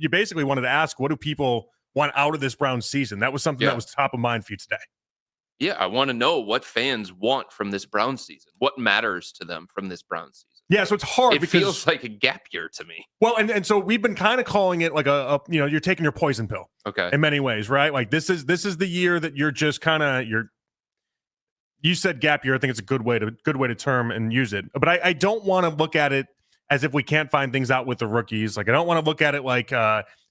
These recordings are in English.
you basically wanted to ask, what do people want out of this Browns season? That was something that was top of mind for you today. Yeah, I want to know what fans want from this Browns season. What matters to them from this Browns season? Yeah, so it's hard it because feels like a gap year to me. Well, and so we've been kind of calling it like you're taking your poison pill. Okay. In many ways, right? Like this is the year that you're just kind of you said gap year. I think it's a good way to term and use it. But I don't want to look at it as if we can't find things out with the rookies. Like I don't want to look at it like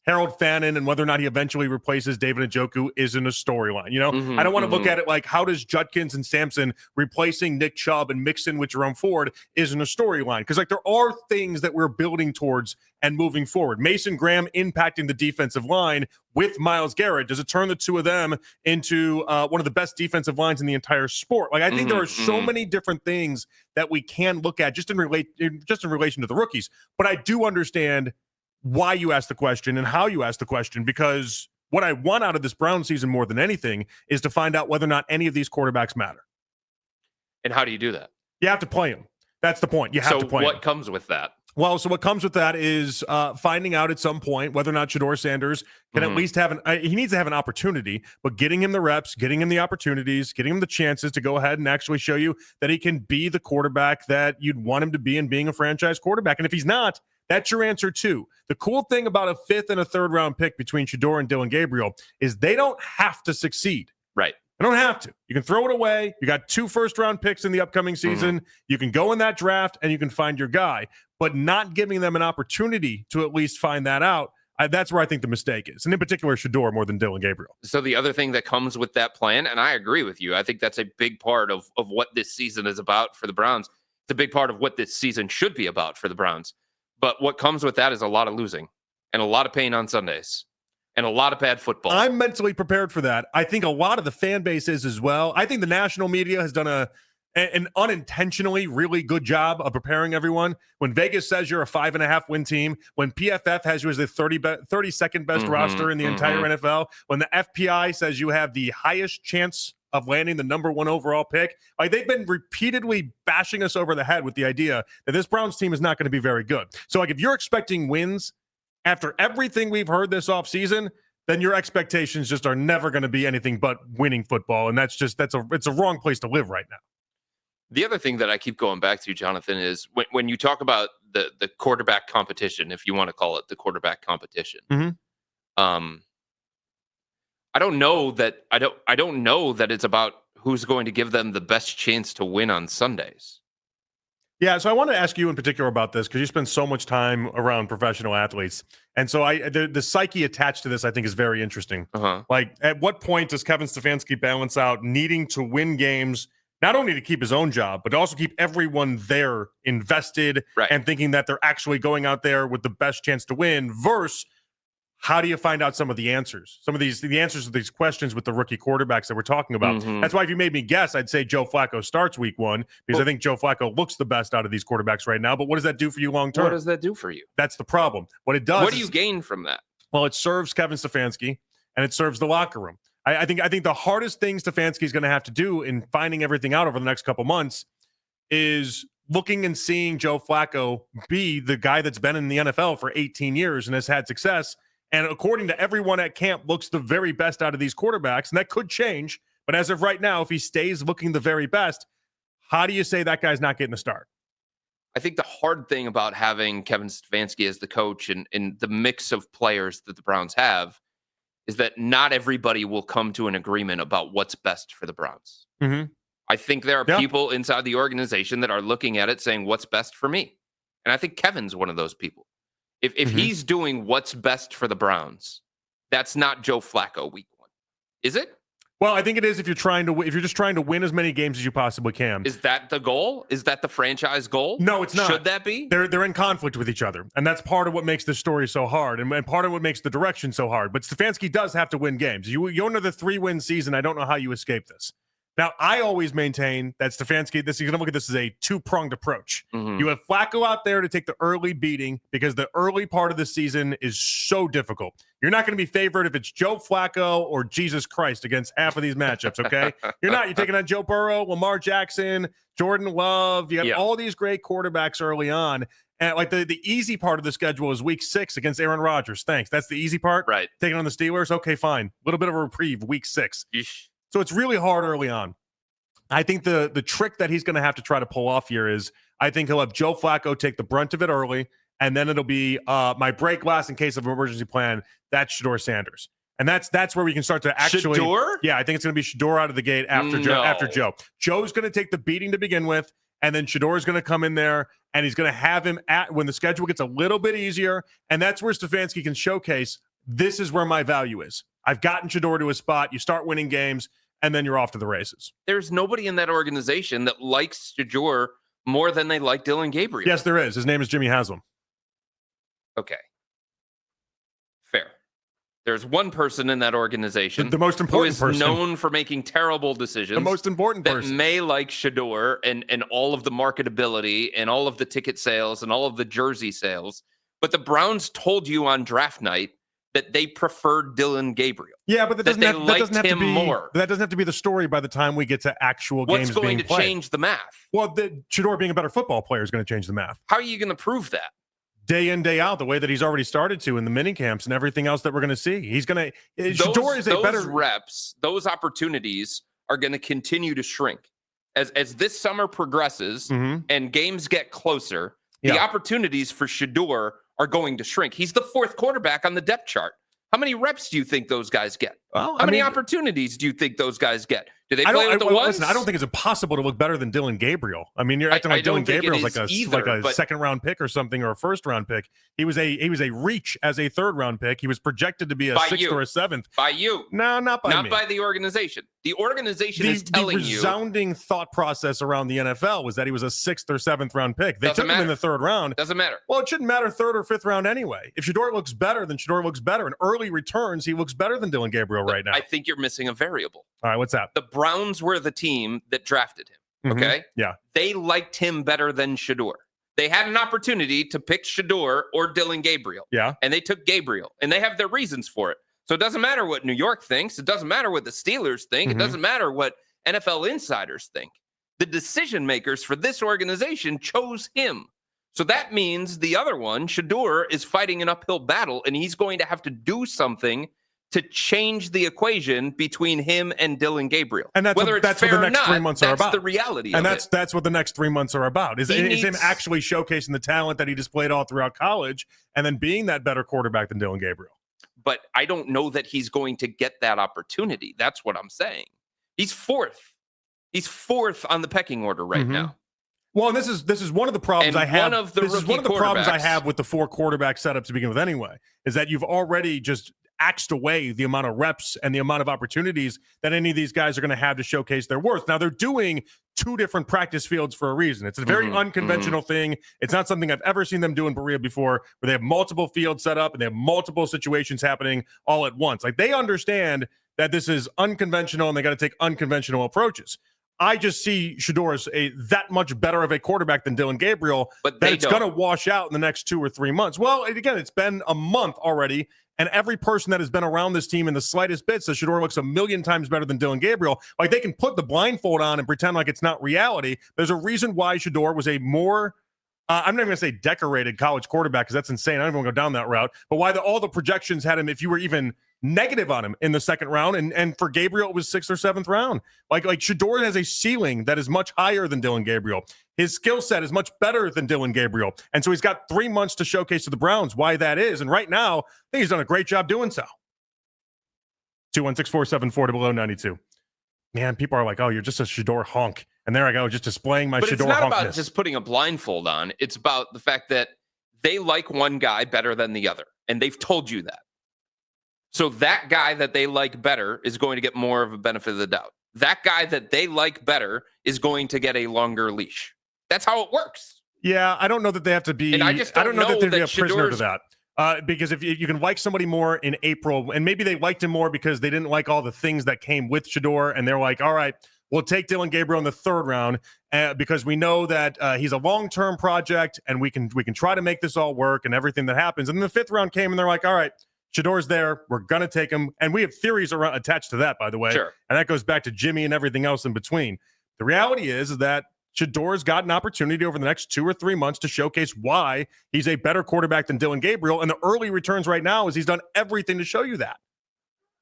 Harold Fannin and whether or not he eventually replaces David Njoku isn't a storyline. I don't want to look at it like how does Judkins and Sampson replacing Nick Chubb and Mixon with Jerome Ford isn't a storyline. Because like there are things that we're building towards and moving forward. Mason Graham impacting the defensive line with Myles Garrett. Does it turn the two of them into one of the best defensive lines in the entire sport? Like I think there are so many different things that we can look at just in relation to the rookies. But I do understand why you asked the question and how you asked the question, because what I want out of this Brown season more than anything is to find out whether or not any of these quarterbacks matter. And how do you do that? You have to play them. That's the point. You have to play them. So what comes with that? Well, so what comes with that is finding out at some point whether or not Shedeur Sanders can at least have he needs to have an opportunity, but getting him the reps, getting him the opportunities, getting him the chances to go ahead and actually show you that he can be the quarterback that you'd want him to be and being a franchise quarterback. And if he's not, that's your answer too. The cool thing about a 5th and a 3rd round pick between Shedeur and Dillon Gabriel is they don't have to succeed. Right. They don't have to. You can throw it away. You got 2 first-round picks in the upcoming season. You can go in that draft and you can find your guy. But not giving them an opportunity to at least find that out, that's where I think the mistake is. And in particular, Shedeur more than Dillon Gabriel. So the other thing that comes with that plan, and I agree with you, I think that's a big part of what this season is about for the Browns. It's a big part of what this season should be about for the Browns. But what comes with that is a lot of losing and a lot of pain on Sundays and a lot of bad football. I'm mentally prepared for that. I think a lot of the fan base is as well. I think the national media has done an unintentionally really good job of preparing everyone. When Vegas says you're a 5.5 win team, when PFF has you as the 32nd best roster in the entire NFL, when the FPI says you have the highest chance of landing the number 1 overall pick, like they've been repeatedly bashing us over the head with the idea that this Browns team is not going to be very good. So like if you're expecting wins after everything we've heard this offseason, then your expectations just are never going to be anything but winning football. And it's a wrong place to live right now. The other thing that I keep going back to, Jonathan, is when you talk about the quarterback competition, if you want to call it the quarterback competition, I don't know that it's about who's going to give them the best chance to win on Sundays. Yeah, so I want to ask you in particular about this because you spend so much time around professional athletes, and so the psyche attached to this I think is very interesting. Like, at what point does Kevin Stefanski balance out needing to win games, not only to keep his own job, but also keep everyone there invested and thinking that they're actually going out there with the best chance to win, versus how do you find out some of the answers? The answers to these questions with the rookie quarterbacks that we're talking about. That's why if you made me guess, I'd say Joe Flacco starts week 1 because I think Joe Flacco looks the best out of these quarterbacks right now. But what does that do for you long term? What does that do for you? That's the problem. What it does. What do you gain from that? Well, it serves Kevin Stefanski and it serves the locker room. I think the hardest thing Stefanski is going to have to do in finding everything out over the next couple months is looking and seeing Joe Flacco be the guy that's been in the NFL for 18 years and has had success. And according to everyone at camp, looks the very best out of these quarterbacks. And that could change. But as of right now, if he stays looking the very best, how do you say that guy's not getting a start? I think the hard thing about having Kevin Stefanski as the coach and the mix of players that the Browns have is that not everybody will come to an agreement about what's best for the Browns. I think there are people inside the organization that are looking at it saying, what's best for me? And I think Kevin's one of those people. If he's doing what's best for the Browns, that's not Joe Flacco week 1. Is it? Well, I think it is if you're just trying to win as many games as you possibly can. Is that the goal? Is that the franchise goal? No, it's not. Should that be? They're in conflict with each other, and that's part of what makes this story so hard, and part of what makes the direction so hard. But Stefanski does have to win games. You enter the 3-win season. I don't know how you escape this. Now, I always maintain that Stefanski, you're going to look at this as a 2-pronged approach. You have Flacco out there to take the early beating because the early part of the season is so difficult. You're not going to be favored if it's Joe Flacco or Jesus Christ against half of these matchups, okay? You're not. You're taking on Joe Burrow, Lamar Jackson, Jordan Love. You have all these great quarterbacks early on. And like the easy part of the schedule is week 6 against Aaron Rodgers. Thanks. That's the easy part. Right. Taking on the Steelers. Okay, fine. A little bit of a reprieve week 6. Yeesh. So it's really hard early on. I think the trick that he's going to have to try to pull off here is I think he'll have Joe Flacco take the brunt of it early, and then it'll be my break glass in case of an emergency plan. That's Shedeur Sanders. And that's where we can start to actually. Shedeur? Yeah, I think it's going to be Shedeur out of the gate after Joe. Joe's going to take the beating to begin with, and then Shedeur is going to come in there, and he's going to have him at when the schedule gets a little bit easier, and that's where Stefanski can showcase this is where my value is. I've gotten Shedeur to a spot. You start winning games, and then you're off to the races. There's nobody in that organization that likes Shedeur more than they like Dillon Gabriel. Yes, there is. His name is Jimmy Haslam. Okay. Fair. There's one person in that organization the most important who is person. known for making terrible decisions. The most important that person. may like Shedeur and all of the marketability and all of the ticket sales and all of the jersey sales. But the Browns told you on draft night that they preferred Dillon Gabriel. Yeah, but that doesn't have to be more. That doesn't have to be the story by the time we get to actual games What's going being to played. change the math? Well, Shedeur being a better football player is going to change the math. How are you going to prove that? Day in, day out, the way that he's already started to in the mini camps and everything else that we're going to see. He's going to. Shedeur is a better reps. Those opportunities are going to continue to shrink as this summer progresses and games get closer. The opportunities for Shedeur are going to shrink. He's the 4th quarterback on the depth chart. How many reps do you think those guys get? Well, How many opportunities do you think those guys get? Do they play with the ones? Listen, I don't think it's impossible to look better than Dillon Gabriel. I mean, you're acting like Dillon Gabriel's like a second-round pick or something, or a first-round pick. He was a reach as a third-round pick. He was projected to be a 6th or a 7th. By you. No, not by me. Not by the organization. The organization is telling you. The resounding thought process around the NFL was that he was a 6th or 7th round pick. They took him in the 3rd round. Doesn't matter. Well, it shouldn't matter 3rd or 5th round anyway. If Shedeur looks better, then Shedeur looks better. In early returns, he looks better than Dillon Gabriel right now. I think you're missing a variable. All right, what's that? The Browns were the team that drafted him, okay? Yeah. They liked him better than Shedeur. They had an opportunity to pick Shedeur or Dillon Gabriel. Yeah. And they took Gabriel, and they have their reasons for it. So it doesn't matter what New York thinks. It doesn't matter what the Steelers think. It doesn't matter what NFL insiders think. The decision makers for this organization chose him. So that means the other one, Shedeur, is fighting an uphill battle, and he's going to have to do something to change the equation between him and Dillon Gabriel. And that's what the next 3 months are about. That's the reality and of it. That's what the next 3 months are about. Is him actually showcasing the talent that he displayed all throughout college and then being that better quarterback than Dillon Gabriel. But I don't know that he's going to get that opportunity. That's what I'm saying. He's 4th. He's 4th on the pecking order right now. Well, and this is one of the problems I have. This is one of the problems I have with the 4 quarterback setup to begin with anyway, is that you've already just axed away the amount of reps and the amount of opportunities that any of these guys are going to have to showcase their worth. Now, they're doing 2 different practice fields for a reason. It's a very unconventional thing. It's not something I've ever seen them do in Berea before, where they have multiple fields set up and they have multiple situations happening all at once. Like, they understand that this is unconventional and they got to take unconventional approaches. I just see Shedeur as that much better of a quarterback than Dillon Gabriel, but that it's going to wash out in the next 2 or 3 months. Well, again, it's been a month already, and every person that has been around this team in the slightest bit says Shedeur looks a million times better than Dillon Gabriel. Like, they can put the blindfold on and pretend like it's not reality. There's a reason why Shedeur was a more I'm not even going to say decorated college quarterback, because that's insane. I don't even want to go down that route. But why all the projections had him, if you were even negative on him in the 2nd round, and for Gabriel, it was 6th or 7th round. Like Shedeur has a ceiling that is much higher than Dillon Gabriel. His skill set is much better than Dillon Gabriel. And so he's got 3 months to showcase to the Browns why that is. And right now, I think he's done a great job doing so. 216-474-0092. Man, people are like, oh, you're just a Shedeur honk. And there I go, just displaying my Shedeur honkness. But it's not about just putting a blindfold on. It's about the fact that they like one guy better than the other. And they've told you that. So that guy that they like better is going to get more of a benefit of the doubt. That guy that they like better is going to get a longer leash. That's how it works. Yeah, I don't know that they have to be. And I don't know that they'd be a prisoner to that. Because if you can like somebody more in April, and maybe they liked him more because they didn't like all the things that came with Shedeur, and they're like, all right, we'll take Dillon Gabriel in the 3rd round because we know that he's a long-term project, and we can try to make this all work and everything that happens. And then the 5th round came, and they're like, all right, Shedeur's there. We're going to take him. And we have theories attached to that, by the way. Sure. And that goes back to Jimmy and everything else in between. The reality is that Shedeur's got an opportunity over the next 2 or 3 months to showcase why he's a better quarterback than Dillon Gabriel. And the early returns right now is he's done everything to show you that.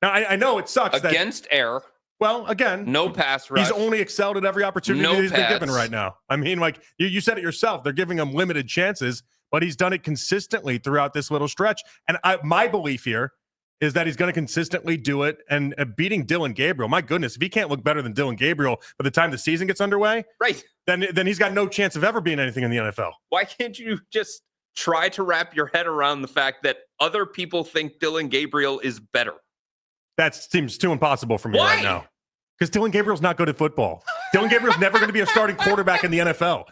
Now, I know it sucks. Against air. Well, again, no pass rush. He's only excelled at every opportunity that he's been given right now. I mean, like you said it yourself, they're giving him limited chances, but he's done it consistently throughout this little stretch. And my belief here is that he's going to consistently do it. And beating Dillon Gabriel, my goodness, if he can't look better than Dillon Gabriel by the time the season gets underway, right, then he's got no chance of ever being anything in the NFL. Why can't you just try to wrap your head around the fact that other people think Dillon Gabriel is better? That seems too impossible for me right now. Because Dillon Gabriel's not good at football. Dillon Gabriel's never going to be a starting quarterback in the NFL.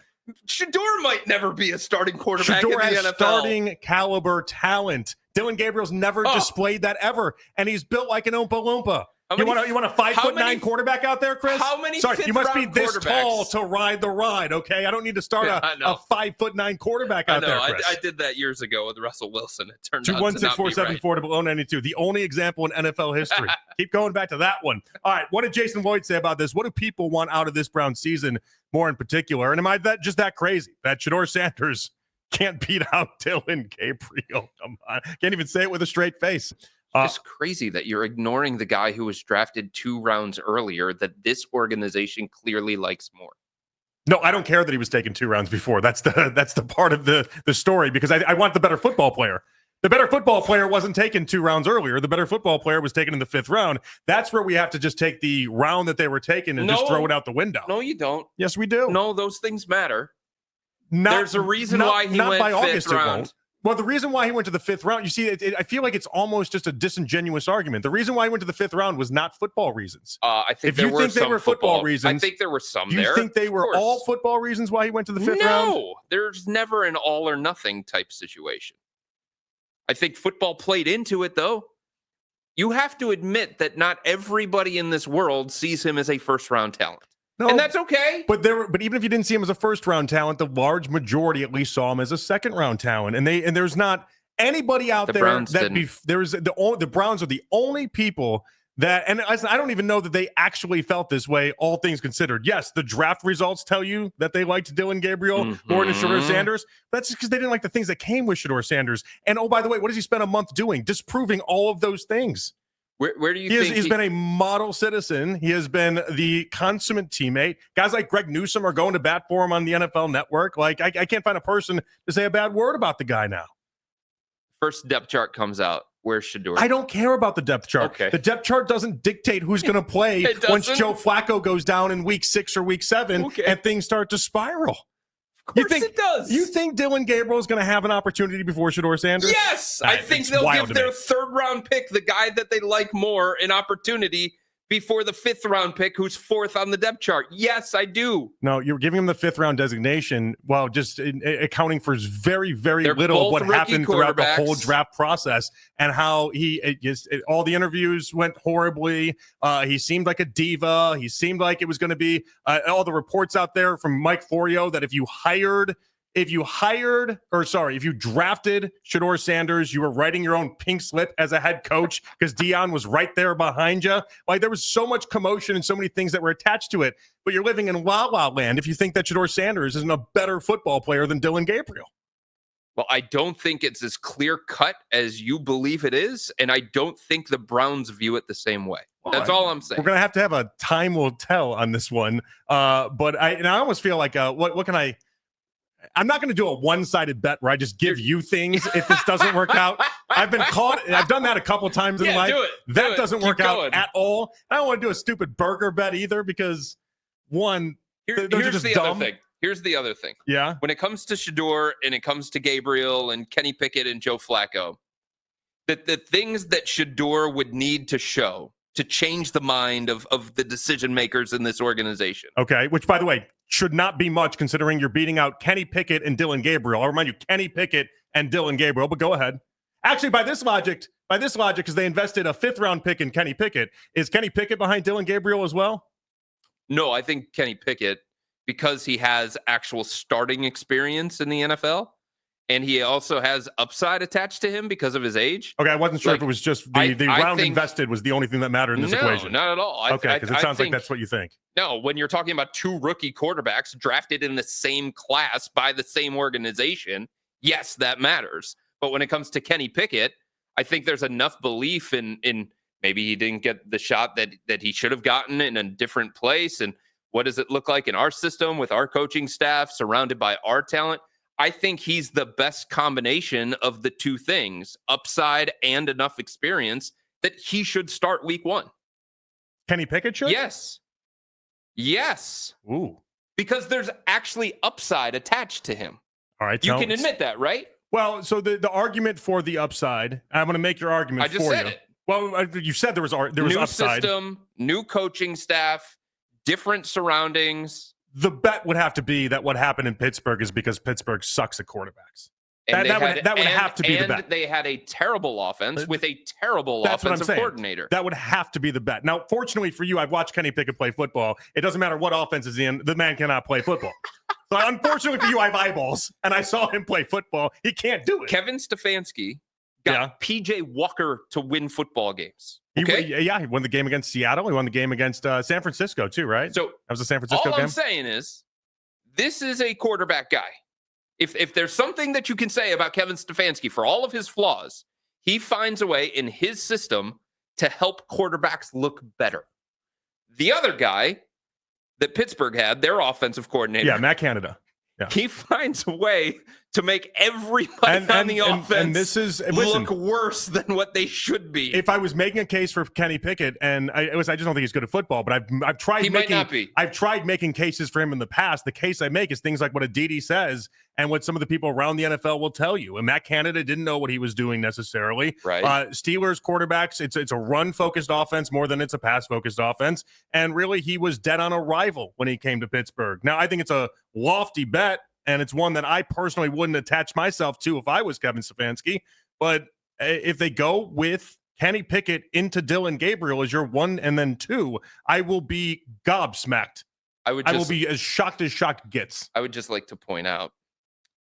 Shedeur might never be a starting quarterback in the has NFL. Starting caliber talent. Dillon Gabriel's never displayed that ever, and he's built like an Oompa Loompa. You want a 5'9" quarterback out there, Chris? How many? Sorry, you must be this tall to ride the ride. Okay, I don't need to start a 5'9" quarterback out there, Chris. I did that years ago with Russell Wilson. It turned out 216-474-0092. The only example in NFL history. Keep going back to that one. All right, what did Jason Lloyd say about this? What do people want out of this Browns season more in particular? And am I just that crazy that Shedeur Sanders can't beat out Dillon Gabriel? Come on, can't even say it with a straight face. It's crazy that you're ignoring the guy who was drafted 2 rounds earlier that this organization clearly likes more. No, I don't care that he was taken 2 rounds before. That's the part of the story, because I want the better football player. The better football player wasn't taken 2 rounds earlier. The better football player was taken in the 5th round. That's where we have to just take the round that they were taken and just throw it out the window. No, you don't. Yes, we do. No, those things matter. There's a reason why he went 5th round. Well, the reason why he went to the 5th round, you see, I feel like it's almost just a disingenuous argument. The reason why he went to the 5th round was not football reasons. I think if you think they were football reasons, I think there were some there. You think they were all football reasons why he went to the 5th round? No, there's never an all or nothing type situation. I think football played into it, though. You have to admit that not everybody in this world sees him as a first-round talent. No, and that's okay. But even if you didn't see him as a first-round talent, the large majority at least saw him as a second-round talent. And there's not anybody out there the Browns are the only people that, and I don't even know that they actually felt this way, all things considered. Yes, the draft results tell you that they liked Dillon Gabriel more than Shedeur Sanders. That's just because they didn't like the things that came with Shedeur Sanders. And oh, by the way, what does he spend a month doing? Disproving all of those things. Where do you think he's been a model citizen? He has been the consummate teammate. Guys like Greg Newsome are going to bat for him on the NFL Network. Like, I can't find a person to say a bad word about the guy now. First depth chart comes out. Where's Shedeur? I don't care about the depth chart. Okay. The depth chart doesn't dictate who's going to play once Joe Flacco goes down in week 6 or week 7 and things start to spiral. Of course it does. You think Dillon Gabriel is going to have an opportunity before Shedeur Sanders? Yes. I think they'll give their 3rd round pick, the guy that they like more, an opportunity before the 5th round pick, who's 4th on the depth chart. Yes, I do. No, you're giving him the 5th round designation while just accounting for very, very little of what happened throughout the whole draft process and how all the interviews went horribly. He seemed like a diva. He seemed like it was going to be all the reports out there from Mike Florio that if you drafted Shedeur Sanders, you were writing your own pink slip as a head coach because Dion was right there behind you. Like, there was so much commotion and so many things that were attached to it. But you're living in la la land if you think that Shedeur Sanders isn't a better football player than Dillon Gabriel. Well, I don't think it's as clear cut as you believe it is, and I don't think the Browns view it the same way. That's all I'm saying. We're gonna have to have a time will tell on this one. But I almost feel like what can I? I'm not going to do a one-sided bet where I just give you things if this doesn't work out. I've been caught. I've done that a couple times in life. That doesn't work out at all. I don't want to do a stupid burger bet either because here's the other thing. Yeah. When it comes to Shedeur and it comes to Gabriel and Kenny Pickett and Joe Flacco, that the things that Shedeur would need to show to change the mind of the decision makers in this organization. Okay, which, by the way, should not be much considering you're beating out Kenny Pickett and Dillon Gabriel. I'll remind you, Kenny Pickett and Dillon Gabriel, but go ahead. Actually, by this logic, because they invested a 5th round pick in Kenny Pickett, is Kenny Pickett behind Dillon Gabriel as well? No, I think Kenny Pickett, because he has actual starting experience in the NFL, and he also has upside attached to him because of his age. Okay, I wasn't sure if it was just the round invested was the only thing that mattered in this equation. No, not at all. Okay, because it sounds like that's what you think. No, when you're talking about 2 rookie quarterbacks drafted in the same class by the same organization, yes, that matters. But when it comes to Kenny Pickett, I think there's enough belief in maybe he didn't get the shot that he should have gotten in a different place. And what does it look like in our system with our coaching staff surrounded by our talent? I think he's the best combination of the 2 things, upside and enough experience, that he should start week 1. Kenny Pickett should? Yes. Yes. Ooh. Because there's actually upside attached to him. All right. You can admit that, right? Well, so the argument for the upside, I'm going to make your argument for you. I just said it. Well, you said there was upside. New system, new coaching staff, different surroundings. The bet would have to be that what happened in Pittsburgh is because Pittsburgh sucks at quarterbacks. That would have to be the bet. And they had a terrible offense with a terrible offensive coordinator. That would have to be the bet. Now, fortunately for you, I've watched Kenny Pickett play football. It doesn't matter what offense is in. The man cannot play football. So unfortunately for you, I have eyeballs, and I saw him play football. He can't do it. Kevin Stefanski got P.J. Walker to win football games. Okay? He won the game against Seattle. He won the game against San Francisco, too, right? So that was a San Francisco game? All I'm saying is this is a quarterback guy. If there's something that you can say about Kevin Stefanski, for all of his flaws, he finds a way in his system to help quarterbacks look better. The other guy that Pittsburgh had, their offensive coordinator. Yeah, Matt Canada. Yeah. He finds a way to make everybody on the offense look worse than what they should be. If I was making a case for Kenny Pickett, and I just don't think he's good at football, but I've tried I've tried making cases for him in the past. The case I make is things like what Aditi says and what some of the people around the NFL will tell you. And Matt Canada didn't know what he was doing necessarily. Right. Steelers quarterbacks, it's a run-focused offense more than it's a pass-focused offense. And really, he was dead on arrival when he came to Pittsburgh. Now, I think it's a lofty bet, and it's one that I personally wouldn't attach myself to if I was Kevin Stefanski. But if they go with Kenny Pickett into Dillon Gabriel as your 1 and then 2, I will be gobsmacked. I will be as shocked gets. I would just like to point out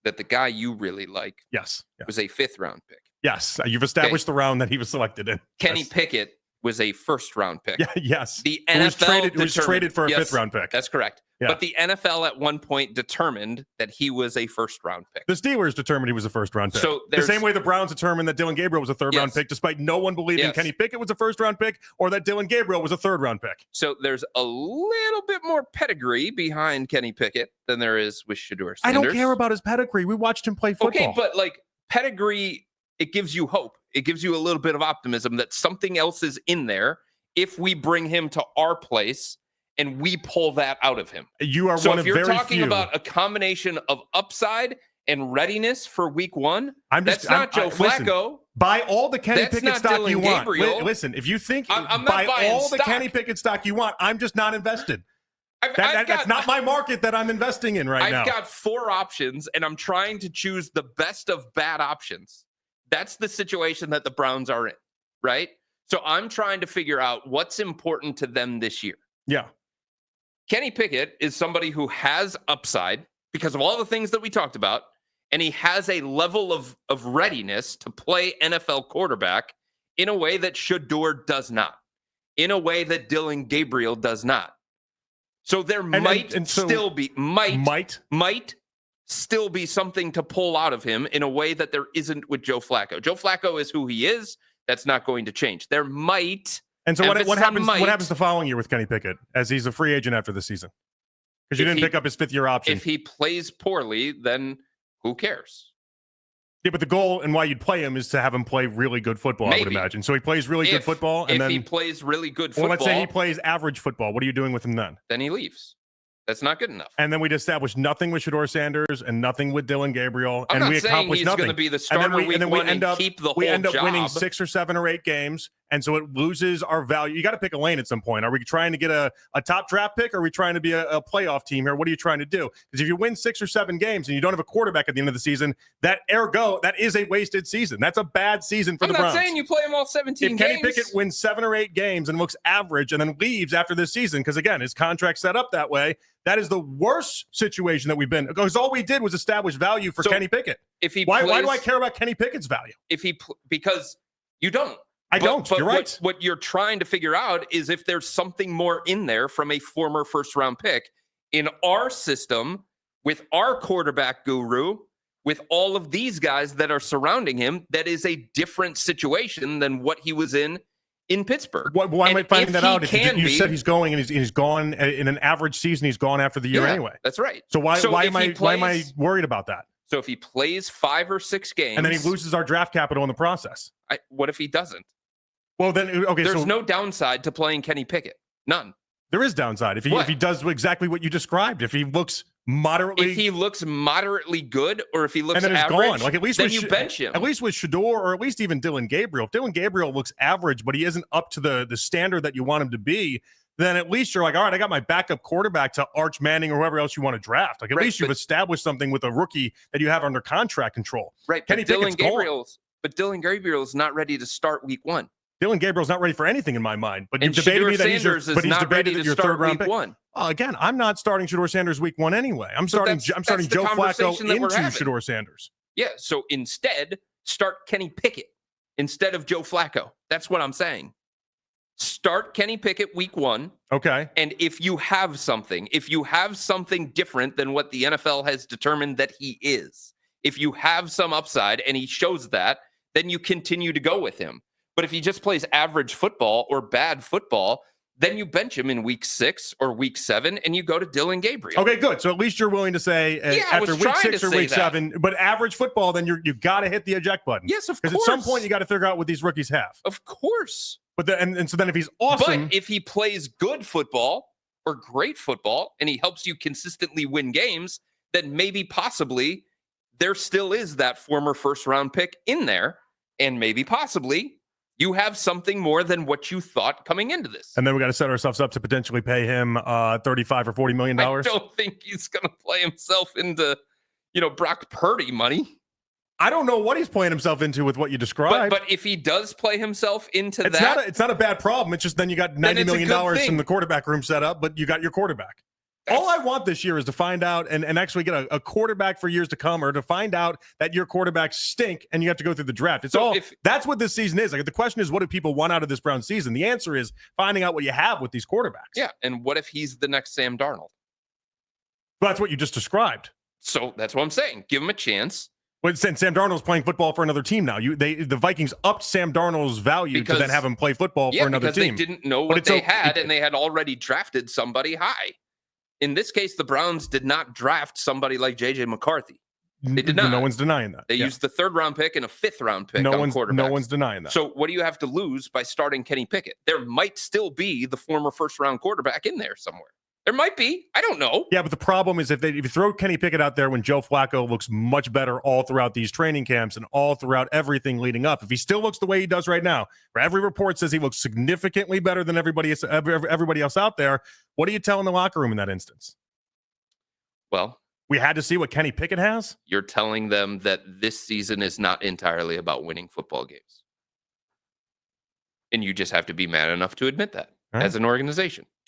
that the guy you really like was a 5th-round pick. Yes, you've established the round that he was selected in. Kenny Pickett was a 1st-round pick. Yeah, yes. The NFL was traded for a 5th-round pick. That's correct. Yeah. But the NFL at one point determined that he was a 1st-round pick. The Steelers determined he was a 1st-round pick. So the same way the Browns determined that Dillon Gabriel was a 3rd-round pick, despite no one believing Kenny Pickett was a 1st-round pick or that Dillon Gabriel was a 3rd-round pick. So there's a little bit more pedigree behind Kenny Pickett than there is with Shedeur Sanders. I don't care about his pedigree. We watched him play football. Okay, but like pedigree, it gives you hope. It gives you a little bit of optimism that something else is in there if we bring him to our place and we pull that out of him. You are one of very few. So if you're talking about a combination of upside and readiness for week 1, that's not Joe Flacco. Listen, buy all the Kenny Pickett stock Dillon you Gabriel. want. Listen, if you think I'm buy all stock. the Kenny Pickett stock you want, I'm just not invested. That's not my market that I'm investing in right now. I've got 4 options, and I'm trying to choose the best of bad options. That's the situation that the Browns are in, right? So I'm trying to figure out what's important to them this year. Yeah. Kenny Pickett is somebody who has upside because of all the things that we talked about, and he has a level of readiness to play NFL quarterback in a way that Shedeur does not, in a way that Dillon Gabriel does not. So there might still be something to pull out of him in a way that there isn't with Joe Flacco. Joe Flacco is who he is. That's not going to change. There might. And so what happens the following year with Kenny Pickett as he's a free agent after the season? Because you didn't pick up his 5th-year option. If he plays poorly, then who cares? Yeah, but the goal and why you'd play him is to have him play really good football, I would imagine. So he plays really good football. And if he plays really good football. Well, let's say he plays average football. What are you doing with him then? Then he leaves. That's not good enough. And then we'd establish nothing with Shedeur Sanders and nothing with Dillon Gabriel. I'm and not we saying accomplish he's nothing. going to be the starter week 1 and keep the whole job. We end up winning 6 or 7 or 8 games. And so it loses our value. You got to pick a lane at some point. Are we trying to get a top draft pick, or are we trying to be a playoff team here? What are you trying to do? Because if you win 6 or 7 games and you don't have a quarterback at the end of the season, that is a wasted season. That's a bad season for the Browns. I'm not saying you play them all 17 if games. Kenny Pickett wins 7 or 8 games and looks average and then leaves after this season, because again, his contract's set up that way, that is the worst situation that we've been. Because all we did was establish value for Kenny Pickett. Why do I care about Kenny Pickett's value? Because you don't. But you're right. What you're trying to figure out is if there's something more in there from a former first-round pick. In our system, with our quarterback guru, with all of these guys that are surrounding him, that is a different situation than what he was in Pittsburgh. Why am I finding that out? If you said he's going and he's gone in an average season, he's gone after the year anyway. That's right. So why am I worried about that? So if he plays 5 or 6 games, and then he loses our draft capital in the process, what if he doesn't? Well, then okay. There's no downside to playing Kenny Pickett. None. There is downside if he does exactly what you described. If he looks moderately good, or if he looks and then average, gone. Like at least then you bench him. At least with Shedeur, or at least even Dillon Gabriel. If Dillon Gabriel looks average, but he isn't up to the standard that you want him to be, then at least you're like, all right, I got my backup quarterback to Arch Manning or whoever else you want to draft. Like at least you've established something with a rookie that you have under contract control. Right. But Dillon Gabriel's not ready to start week 1. Dillon Gabriel's not ready for anything in my mind. But you've debated me that he's debated that your third-round pick. Again, I'm not starting Shedeur Sanders week 1 anyway. I'm starting Joe Flacco into Shedeur Sanders. Yeah, so instead, start Kenny Pickett instead of Joe Flacco. That's what I'm saying. Start Kenny Pickett week 1. Okay. And if you have something different than what the NFL has determined that he is, if you have some upside and he shows that, then you continue to go with him. But if he just plays average football or bad football, then you bench him in week 6 or week 7 and you go to Dillon Gabriel. Okay, good. So at least you're willing to say after week 6 or week 7, but average football, then you've got to hit the eject button. Yes, of course. Because at some point you got to figure out what these rookies have. Of course. But and so then if he's awesome. But if he plays good football or great football and he helps you consistently win games, then maybe possibly there still is that former first-round pick in there, and maybe possibly you have something more than what you thought coming into this. And then we got to set ourselves up to potentially pay him $35 or $40 million. I don't think he's going to play himself into, Brock Purdy money. I don't know what he's playing himself into with what you described. But if he does play himself into it's not a bad problem. It's just then you got $90 million in the quarterback room set up, but you got your quarterback. All I want this year is to find out and actually get a quarterback for years to come, or to find out that your quarterbacks stink and you have to go through the draft. That's what this season is. Like the question is, what do people want out of this Browns season? The answer is finding out what you have with these quarterbacks. Yeah, and what if he's the next Sam Darnold? Well, that's what you just described. So that's what I'm saying. Give him a chance. But Sam Darnold's playing football for another team now. The Vikings upped Sam Darnold's value to then have him play football for another team. They didn't know what they had, and they had already drafted somebody high. In this case, the Browns did not draft somebody like J.J. McCarthy. They did not. No one's denying that. They used the 3rd-round pick and a 5th-round pick on quarterbacks. No one's denying that. So what do you have to lose by starting Kenny Pickett? There might still be the former first-round quarterback in there somewhere. There might be. I don't know. Yeah, but the problem is if you throw Kenny Pickett out there when Joe Flacco looks much better all throughout these training camps and all throughout everything leading up, if he still looks the way he does right now, where every report says he looks significantly better than everybody else out there, what are you telling the locker room in that instance? Well, we had to see what Kenny Pickett has. You're telling them that this season is not entirely about winning football games. And you just have to be man enough to admit that as an organization.